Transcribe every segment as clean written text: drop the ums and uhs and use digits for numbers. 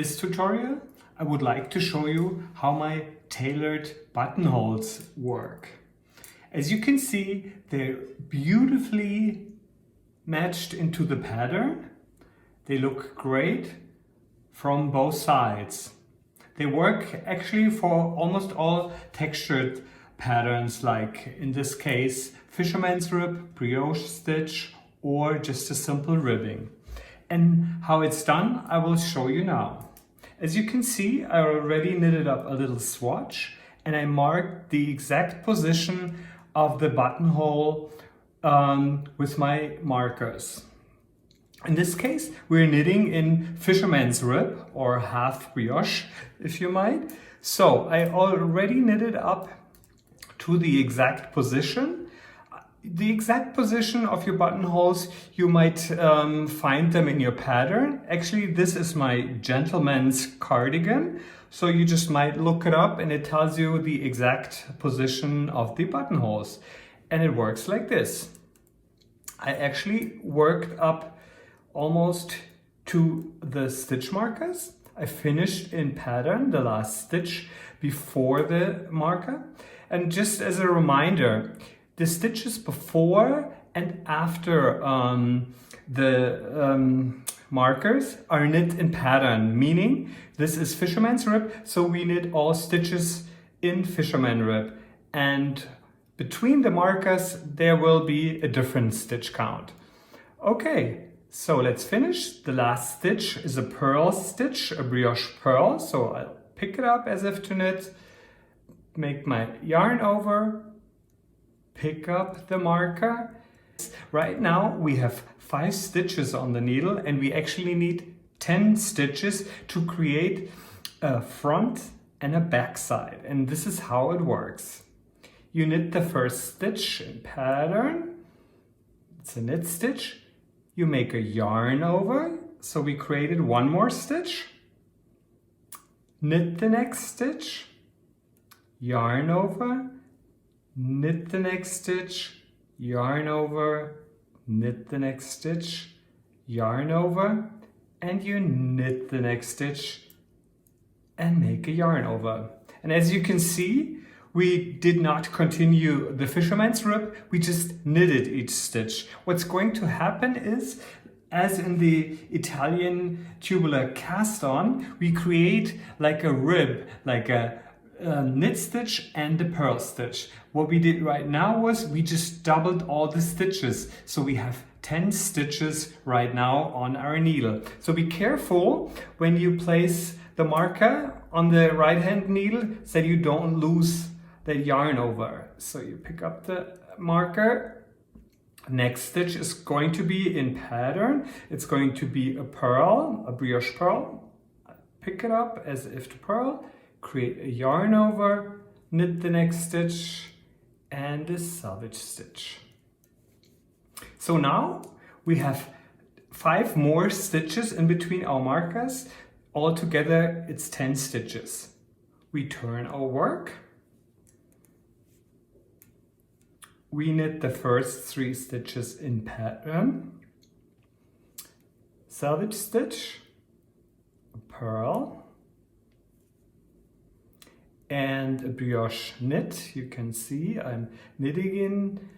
this tutorial, I would like to show you how my tailored buttonholes work. As you can see, they're beautifully matched into the pattern. They look great from both sides. They work actually for almost all textured patterns, like in this case, fisherman's rib, brioche stitch, or just a simple ribbing. And how it's done, I will show you now. As you can see, I already knitted up a little swatch and I marked the exact position of the buttonhole with my markers. In this case, we're knitting in fisherman's rib or half brioche, if you might. So I already knitted up to the exact position. The exact position of your buttonholes, you might find them in your pattern. Actually, this is my gentleman's cardigan. So you just might look it up and it tells you the exact position of the buttonholes. And it works like this. I actually worked up almost to the stitch markers. I finished in pattern the last stitch before the marker. And just as a reminder, the stitches before and after the markers are knit in pattern, meaning this is fisherman's rib, so we knit all stitches in fisherman rib. And between the markers, there will be a different stitch count. Okay, so let's finish. The last stitch is a purl stitch, a brioche purl. So I'll pick it up as if to knit, make my yarn over, pick up the marker. Right now we have 5 stitches on the needle and we actually need 10 stitches to create a front and a back side. And this is how it works. You knit the first stitch in pattern. It's a knit stitch. You make a yarn over. So we created one more stitch. Knit the next stitch. Yarn over. Knit the next stitch, yarn over, knit the next stitch, yarn over, and you knit the next stitch and make a yarn over. And as you can see, we did not continue the fisherman's rib, we just knitted each stitch. What's going to happen is, as in the Italian tubular cast on, we create like a rib, like a knit stitch and a purl stitch. What we did right now was we just doubled all the stitches. So we have 10 stitches right now on our needle. So be careful when you place the marker on the right hand needle so that you don't lose the yarn over. So you pick up the marker. Next stitch is going to be in pattern. It's going to be a purl, a brioche purl. Pick it up as if to purl. Create a yarn over, knit the next stitch and a selvage stitch. So now we have 5 more stitches in between our markers. Altogether it's 10 stitches. We turn our work. We knit the first 3 stitches in pattern. Selvage stitch, a purl, and a brioche knit. You can see I'm knitting in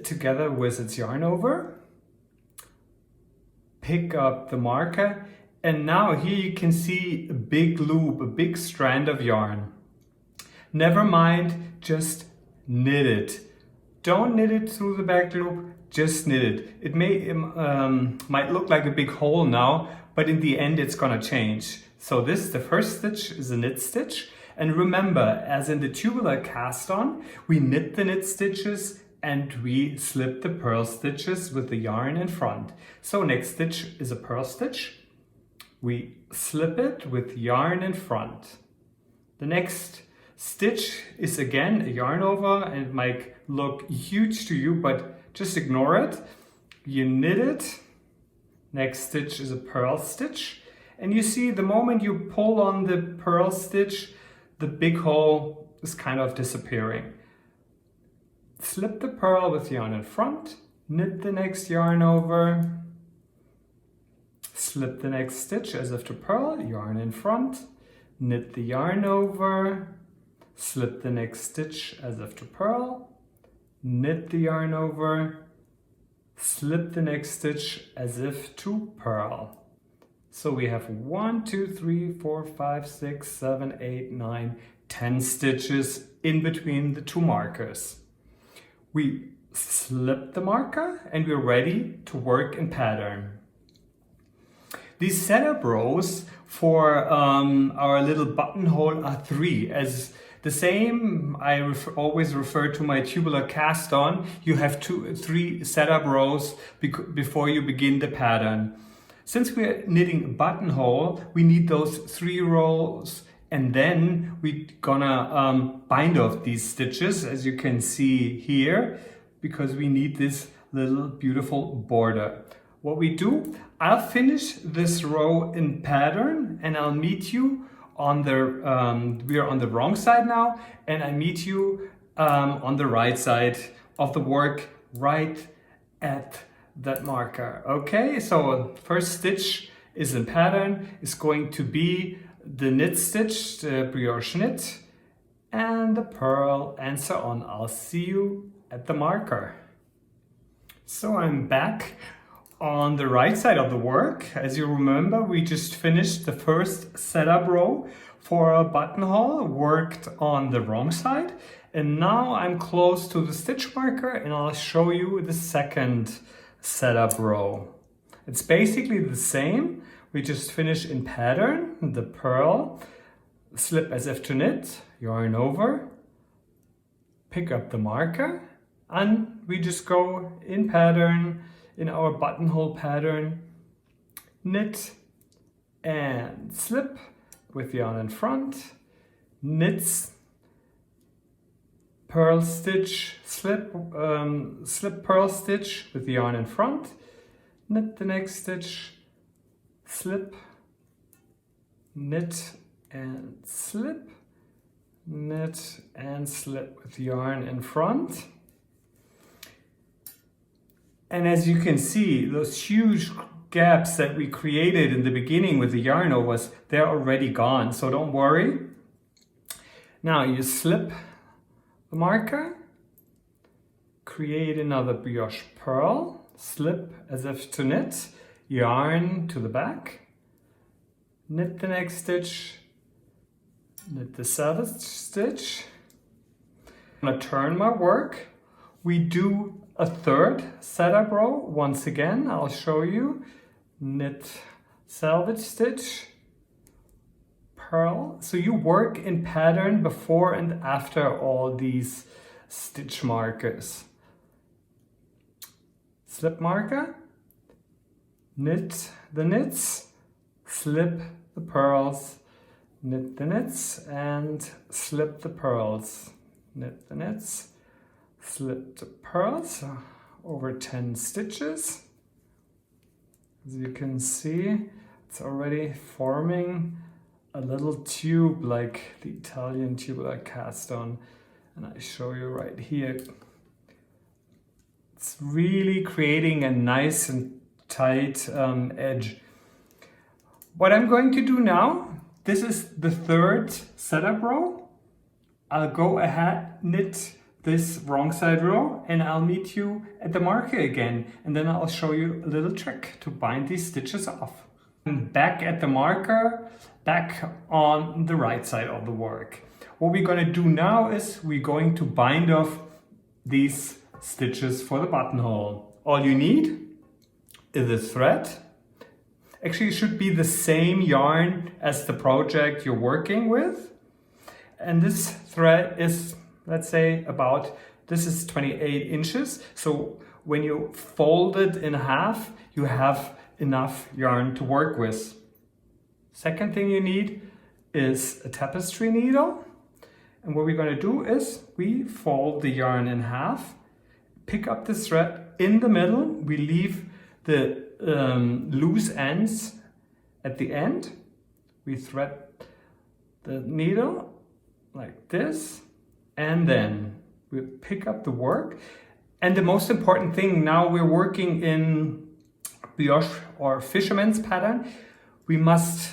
together with its yarn over. Pick up the marker and now here you can see a big loop, a big strand of yarn. Never mind, just knit it. Don't knit it through the back loop, just knit it. It might look like a big hole now, but in the end it's gonna change. So the first stitch is a knit stitch. And remember, as in the tubular cast on, we knit the knit stitches and we slip the purl stitches with the yarn in front. So next stitch is a purl stitch. We slip it with yarn in front. The next stitch is again a yarn over and it might look huge to you, but just ignore it. You knit it. Next stitch is a purl stitch. And you see the moment you pull on the purl stitch, the big hole is kind of disappearing. Slip the purl with yarn in front, knit the next yarn over, slip the next stitch as if to purl, yarn in front, knit the yarn over, slip the next stitch as if to purl, knit the yarn over, slip the next stitch as if to purl. So we have 1, 2, 3, 4, 5, 6, 7, 8, 9, 10 stitches in between the two markers. We slip the marker and we're ready to work in pattern. These setup rows for our little buttonhole are 3. As the same, I always refer to my tubular cast on. You have 3 setup rows before you begin the pattern. Since we're knitting a buttonhole, we need those 3 rows, and then we're gonna bind off these stitches, as you can see here, because we need this little beautiful border. What we do, I'll finish this row in pattern and I'll meet you on the, we are on the wrong side now, and I meet you on the right side of the work, right at that marker. Okay, so first stitch is in pattern, is going to be the knit stitch, the brioche knit, and the purl, and so on. I'll see you at the marker. So I'm back on the right side of the work. As you remember, we just finished the first setup row for a buttonhole, worked on the wrong side, and now I'm close to the stitch marker and I'll show you the second setup row. It's basically the same. We just finish in pattern, the purl, slip as if to knit, yarn over, pick up the marker, and we just go in pattern, in our buttonhole pattern, knit and slip with yarn in front, knits, purl stitch, slip, slip purl stitch with the yarn in front, knit the next stitch, slip, knit and slip, knit and slip with yarn in front. And as you can see, those huge gaps that we created in the beginning with the yarn overs, they're already gone, so don't worry. Now you slip the marker, create another brioche purl, slip as if to knit, yarn to the back, knit the next stitch, knit the 7th stitch. I'm going to turn my work. We do a 3rd setup row. Once again, I'll show you. Knit, selvage stitch, purl. So you work in pattern before and after all these stitch markers. Slip marker, knit the knits, slip the purls, knit the knits and slip the purls, knit the knits, slip the purls, over 10 stitches. As you can see, it's already forming a little tube like the Italian tubular cast on, and I show you right here. It's really creating a nice and tight edge. What I'm going to do now, this is the 3rd setup row. I'll go ahead, knit this wrong side row, and I'll meet you at the marker again, and then I'll show you a little trick to bind these stitches off. I'm back at the marker, back on the right side of the work. What we're going to do now is we're going to bind off these stitches for the buttonhole. All you need is a thread. Actually, it should be the same yarn as the project you're working with, and this thread is, let's say, about, this is 28 inches. So when you fold it in half, you have enough yarn to work with. Second thing you need is a tapestry needle. And what we're going to do is we fold the yarn in half, pick up the thread in the middle. We leave the loose ends at the end. We thread the needle like this, and then we pick up the work. And the most important thing, now we're working in brioche or fisherman's pattern, we must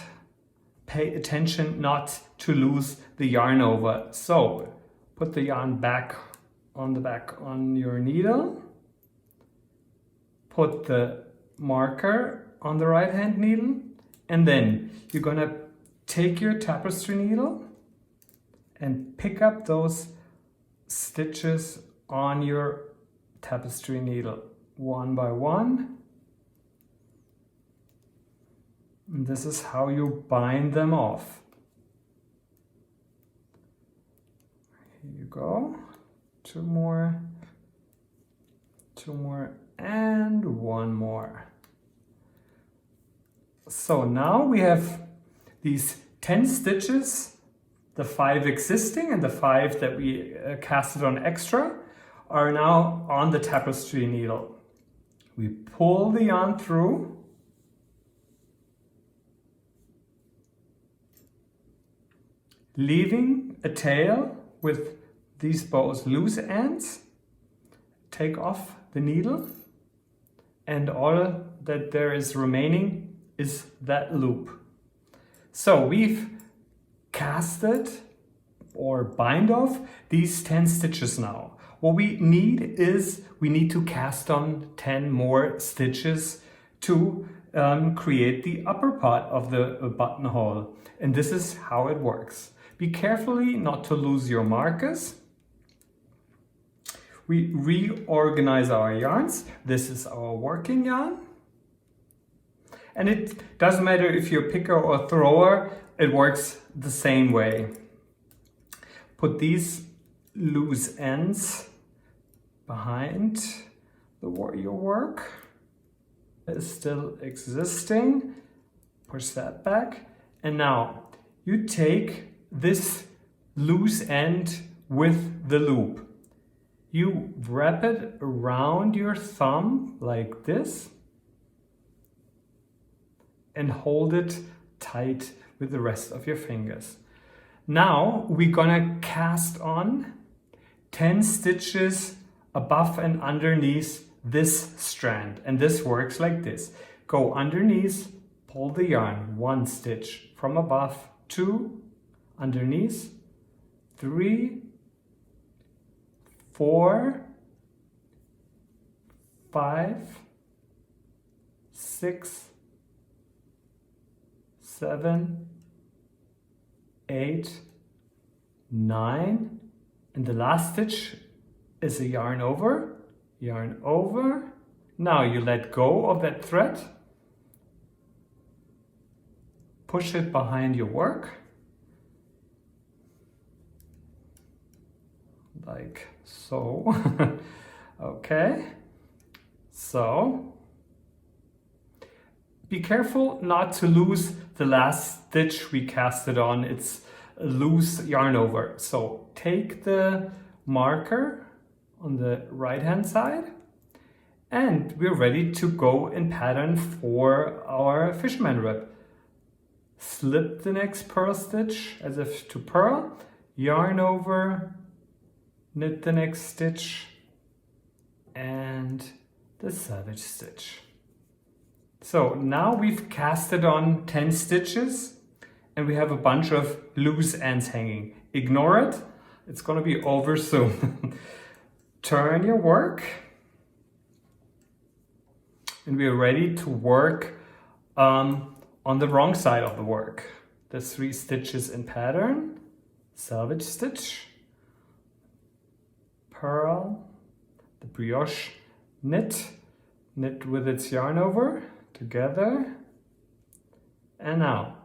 pay attention not to lose the yarn over. So put the yarn back on your needle, put the marker on the right hand needle, and then you're gonna take your tapestry needle and pick up those stitches on your tapestry needle one by one. And this is how you bind them off. Here you go. Two more, and one more. So now we have these 10 stitches, the 5 existing and the 5 that we casted on extra are now on the tapestry needle. We pull the yarn through, leaving a tail with these bows loose ends. Take off the needle, and all that there is remaining is that loop. So we've casted or bind off these 10 stitches now. What we need to cast on 10 more stitches to create the upper part of the buttonhole. And this is how it works. Be carefully not to lose your markers. We reorganize our yarns. This is our working yarn. And it doesn't matter if you're a picker or thrower, it works the same way. Put these loose ends behind your work. It is still existing. Push that back. And now you take this loose end with the loop. You wrap it around your thumb like this and hold it tight with the rest of your fingers. Now we're gonna cast on 10 stitches above and underneath this strand, and this works like this. Go underneath, pull the yarn, 1 stitch from above, 2 underneath, 3, 4, 5, 6, 7, 8, 9, and the last stitch is a yarn over. Now you let go of that thread, push it behind your work, like so. Okay, so be careful not to lose the last stitch we casted on. It's a loose yarn over. So take the marker on the right hand side and we're ready to go in pattern for our fisherman rib. Slip the next purl stitch as if to purl, yarn over, knit the next stitch and the selvage stitch. So now we've casted on 10 stitches and we have a bunch of loose ends hanging. Ignore it, it's gonna be over soon. Turn your work and we are ready to work on the wrong side of the work. The 3 stitches in pattern, selvage stitch, purl, the brioche knit with its yarn over, together, and now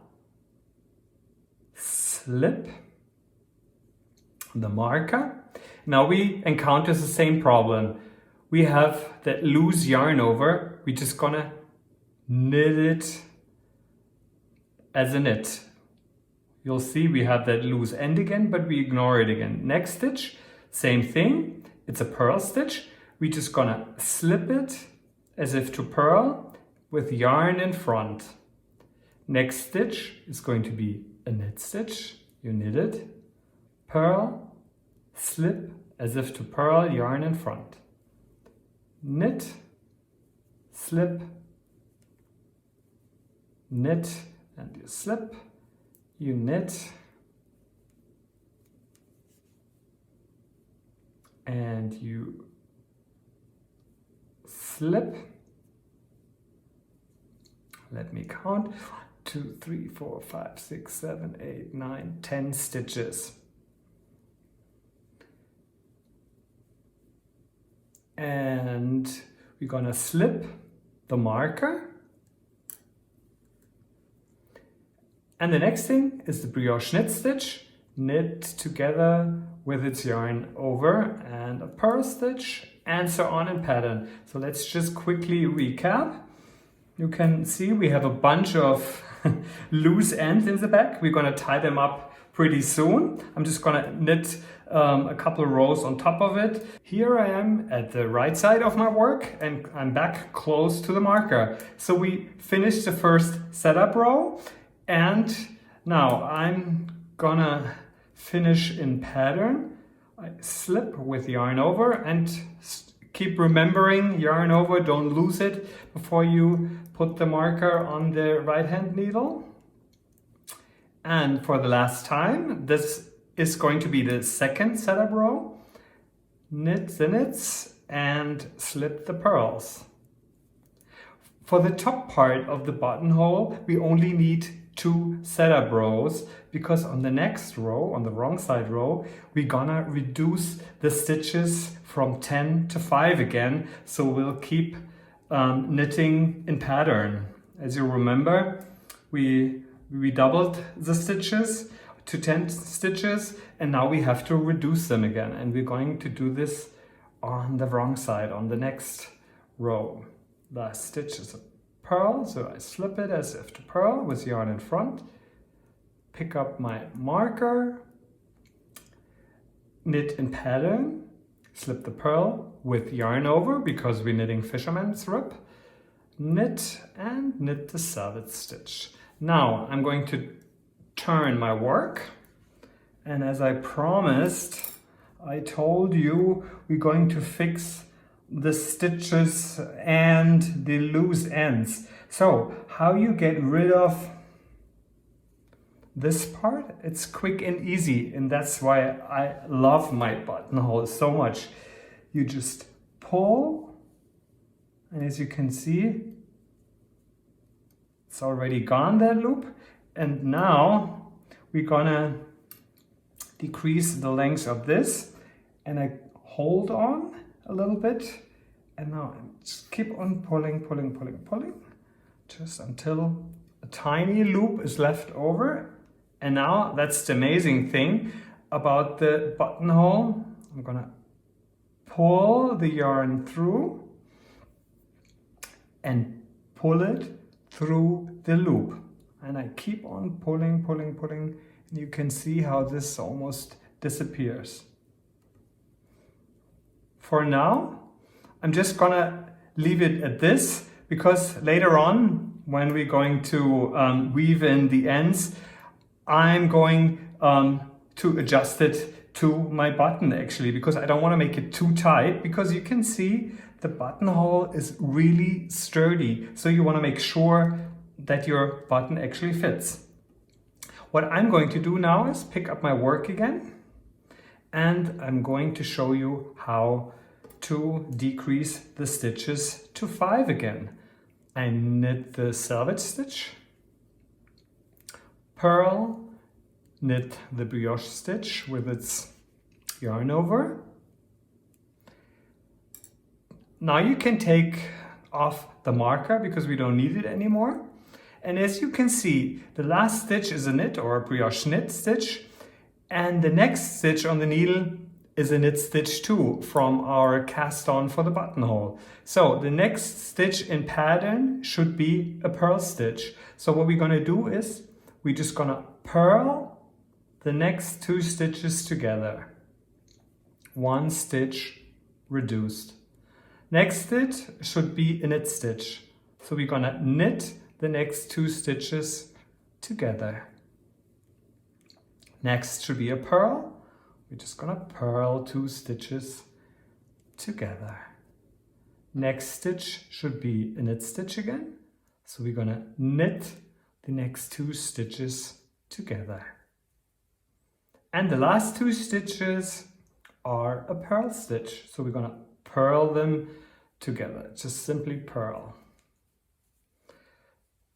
slip the marker. Now we encounter the same problem. We have that loose yarn over. We're just gonna knit it as a knit. You'll see we have that loose end again, but we ignore it again. Next stitch, same thing. It's a purl stitch. We're just gonna slip it as if to purl with yarn in front. Next stitch is going to be a knit stitch. You knit it, purl, slip as if to purl, yarn in front. Knit, slip, knit and you slip, you knit, and you slip. Let me count. 2, 3, 4, 5, 6, 7, 8, 9, 10 stitches. And we're gonna slip the marker. And the next thing is the brioche knit stitch, knit together with its yarn over, and a purl stitch, and so on in pattern. So let's just quickly recap. You can see we have a bunch of loose ends in the back. We're gonna tie them up pretty soon. I'm just gonna knit a couple of rows on top of it. Here I am at the right side of my work and I'm back close to the marker. So we finished the first setup row, and now I'm gonna finish in pattern. I slip with yarn over, and keep remembering yarn over, don't lose it before you put the marker on the right hand needle. And for the last time, this is going to be the second setup row. Knit the knits and slip the purls. For the top part of the buttonhole, we only need 2 setup rows, because on the next row, on the wrong side row, we're gonna reduce the stitches from 10 to 5 again. So we'll keep knitting in pattern. As you remember, we doubled the stitches to 10 stitches, and now we have to reduce them again. And we're going to do this on the wrong side, on the next row. The stitch is a purl, so I slip it as if to purl with yarn in front. Pick up my marker, knit in pattern, slip the purl with yarn over because we're knitting fisherman's rib, knit and knit the selvage stitch. Now I'm going to turn my work, and as I promised, I told you we're going to fix the stitches and the loose ends. So how you get rid of this part? It's quick and easy, and that's why I love my buttonhole so much. You just pull, and as you can see, it's already gone, that loop. And now we're gonna decrease the length of this, and I hold on a little bit, and now just keep on pulling, just until a tiny loop is left over. And now that's the amazing thing about the buttonhole. I'm gonna pull the yarn through and pull it through the loop. And I keep on pulling, and you can see how this almost disappears. For now, I'm just gonna leave it at this, because later on, when we're going to weave in the ends, I'm going to adjust it to my button actually, because I don't want to make it too tight, because you can see the buttonhole is really sturdy. So you want to make sure that your button actually fits. What I'm going to do now is pick up my work again, and I'm going to show you how to decrease the stitches to 5 again. I knit the selvage stitch, purl, knit the brioche stitch with its yarn over. Now you can take off the marker because we don't need it anymore. And as you can see, the last stitch is a knit or a brioche knit stitch, and the next stitch on the needle is a knit stitch too from our cast on for the buttonhole. So the next stitch in pattern should be a purl stitch. So what we're gonna do is we're just gonna purl the next 2 stitches together. 1 stitch reduced. Next stitch should be a knit stitch. So we're gonna knit the next 2 stitches together. Next should be a purl. We're just gonna purl 2 stitches together. Next stitch should be a knit stitch again. So we're gonna knit the next 2 stitches together. And the last 2 stitches are a purl stitch. So we're going to purl them together, just simply purl.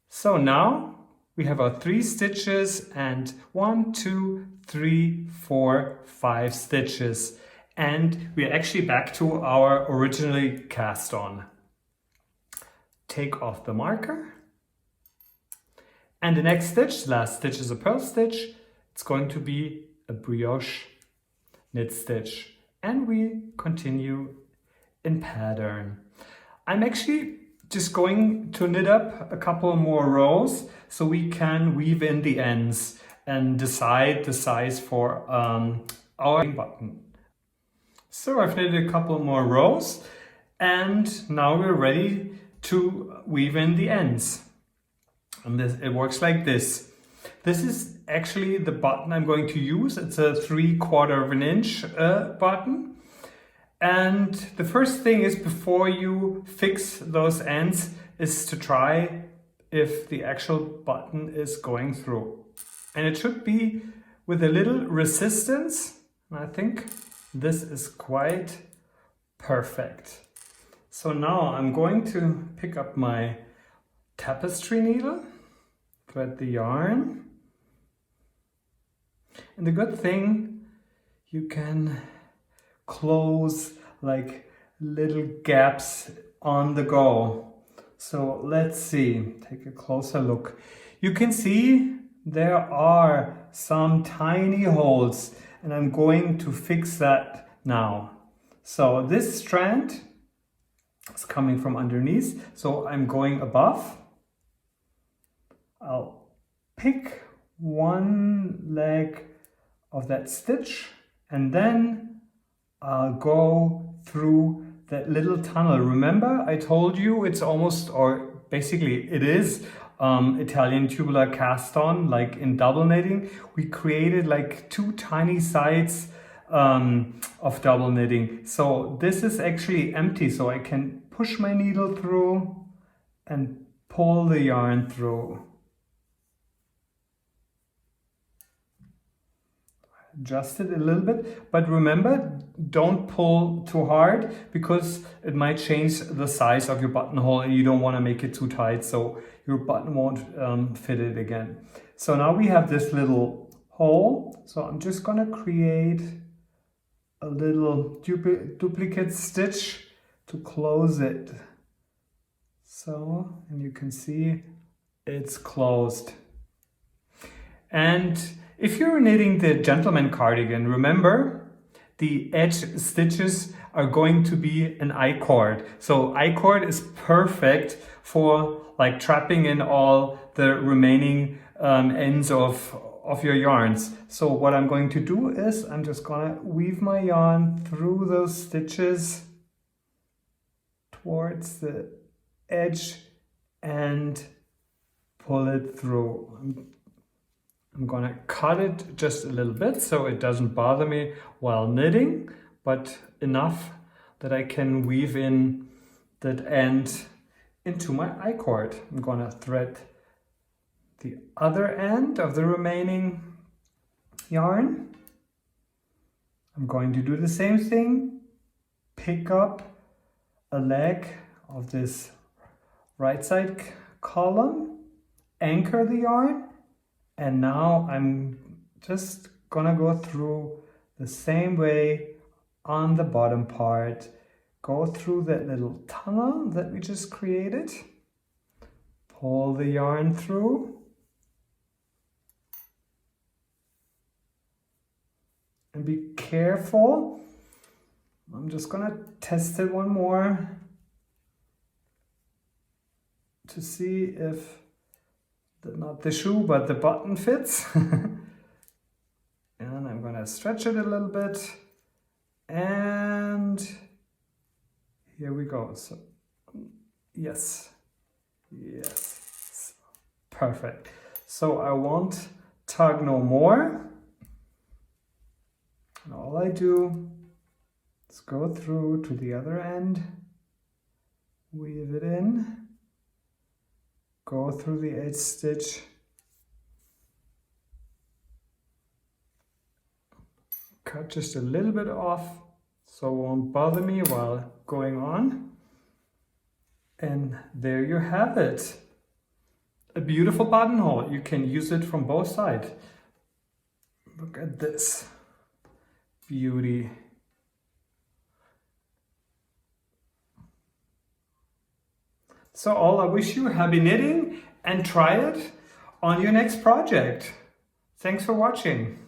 So now we have our 3 stitches and 1, 2, 3, 4, 5 stitches. And we're actually back to our originally cast on. Take off the marker. And the next stitch, last stitch, is a purl stitch. It's going to be a brioche knit stitch. And we continue in pattern. I'm actually just going to knit up a couple more rows so we can weave in the ends and decide the size for our button. So I've knitted a couple more rows and now we're ready to weave in the ends. And it works like this. This is actually the button I'm going to use. It's a 3/4 inch button. And the first thing is, before you fix those ends, is to try if the actual button is going through. And it should be with a little resistance. And I think this is quite perfect. So now I'm going to pick up my tapestry needle, thread the yarn. And the good thing, you can close like little gaps on the go. So let's see, take a closer look. You can see there are some tiny holes and I'm going to fix that now. So this strand is coming from underneath, so I'm going above. I'll pick one leg of that stitch and then I'll go through that little tunnel. Remember, I told you it's almost, or basically it is Italian tubular cast on, like in double knitting. We created like 2 tiny sides of double knitting. So this is actually empty, so I can push my needle through and pull the yarn through. Adjust it a little bit, but remember, don't pull too hard because it might change the size of your buttonhole and you don't want to make it too tight so your button won't fit it again. So now we have this little hole, so I'm just going to create a little duplicate stitch to close it. So, and you can see it's closed. And if you're knitting the gentleman cardigan, remember the edge stitches are going to be an I-cord. So I-cord is perfect for like trapping in all the remaining ends of your yarns. So what I'm going to do is I'm just gonna weave my yarn through those stitches towards the edge and pull it through. I'm gonna cut it just a little bit so it doesn't bother me while knitting, but enough that I can weave in that end into my I-cord. I'm gonna thread the other end of the remaining yarn. I'm going to do the same thing, pick up a leg of this right side column, anchor the yarn, and now I'm just gonna go through the same way on the bottom part. Go through that little tunnel that we just created. Pull the yarn through. And be careful. I'm just gonna test it one more to see if not the shoe, but the button fits. And I'm gonna stretch it a little bit. And here we go. So, yes. Perfect. So I won't tug no more. And all I do is go through to the other end, weave it in, go through the edge stitch cut just a little bit off so it won't bother me while going on. And there you have it. A beautiful buttonhole. You can use it from both sides. Look at this beauty. So I wish you happy knitting and try it on your next project. Thanks for watching.